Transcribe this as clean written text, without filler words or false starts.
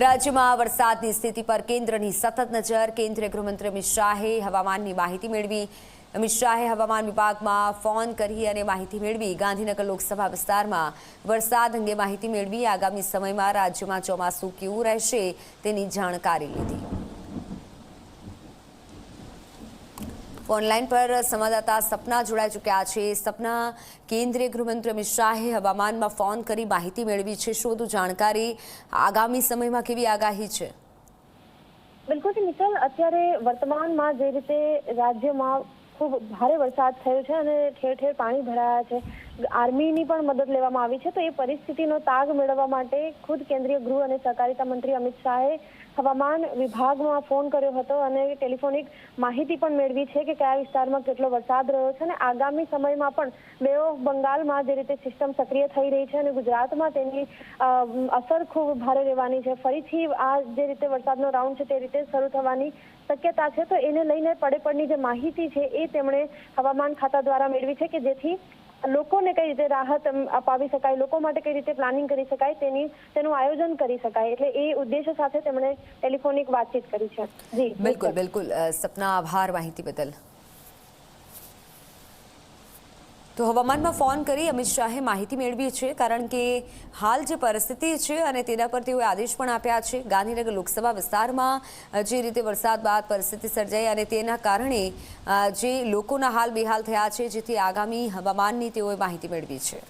રાજ્યમાં વરસાદની સ્થિતિ પર કેન્દ્રની સતત નજર. કેન્દ્રીય ગૃહમંત્રી અમિત શાહે હવામાનની માહિતી મેળવી. અમિત શાહે હવામાન વિભાગમાં ફોન કરી અને માહિતી મેળવી. ગાંધીનગર લોકસભા વિસ્તારમાં વરસાદ અંગે માહિતી મેળવી. આગામી સમયમાં રાજ્યમાં ચોમાસું કેવું રહેશે તેની જાણકારી લીધી. ઓનલાઈન પર સંવાદદાતા સપના જોડાઈ ચૂક્યા છે. સપના, કેન્દ્રીય ગૃહમંત્રી અમિત શાહે હવામાનમાં ફોન કરી માહિતી મેળવી છે. શું વધુ જાણકારી? આગામી સમયમાં કેવી આગાહી છે? બિલકુલ મિત્તલ, અત્યારે વર્તમાનમાં જે રીતે રાજ્યમાં ખૂબ ભારે વરસાદ થયો છે અને ઠેર ઠેર પાણી ભરાયા છે, આર્મીની પણ મદદ લેવામાં આવી છે. તો એ પરિસ્થિતિનો તાગ મેળવવા માટે ખુદ કેન્દ્રીય ગૃહ અને સહકારિતા મંત્રી અમિત શાહે હવામાન વિભાગમાં ફોન કર્યો હતો અને ટેલિફોનિક માહિતી પણ મેળવી છે કે કયા વિસ્તારમાં કેટલો વરસાદ રહ્યો છે. અને આગામી સમયમાં પણ બે ઓફ બંગાળમાં જે રીતે સિસ્ટમ સક્રિય થઈ રહી છે અને ગુજરાતમાં તેની અસર ખૂબ ભારે રહેવાની છે. ફરીથી આ જે રીતે વરસાદનો રાઉન્ડ છે તે રીતે શરૂ થવાની શક્યતા છે. તો એને લઈને પડેપડની જે માહિતી છે એ તેમણે હવામાન ખાતા દ્વારા મેળવી છે કે જેથી લોકોને કઈ રીતે રાહત અપાવી શકાય, લોકો માટે કઈ રીતે પ્લાનિંગ કરી શકાય, તેનું આયોજન કરી શકાય. એટલે એ ઉદ્દેશ્ય સાથે તેમણે ટેલિફોનિક વાતચીત કરી છે. જી બિલકુલ સપના, આભાર માહિતી બદલ. તો હવામાનમાં ફોન કરી અમિત શાહે માહિતી મેળવી છે, કારણ કે હાલ જે પરિસ્થિતિ છે અને તેના પર તેઓએ આદેશ પણ આપ્યા છે. ગાંધીનગર લોકસભા વિસ્તારમાં જે રીતે વરસાદ બાદ પરિસ્થિતિ સર્જાઈ અને તેના કારણે જે લોકોના હાલ બેહાલ થયા છે, જેથી આગામી હવામાનની તેઓએ માહિતી મેળવી છે.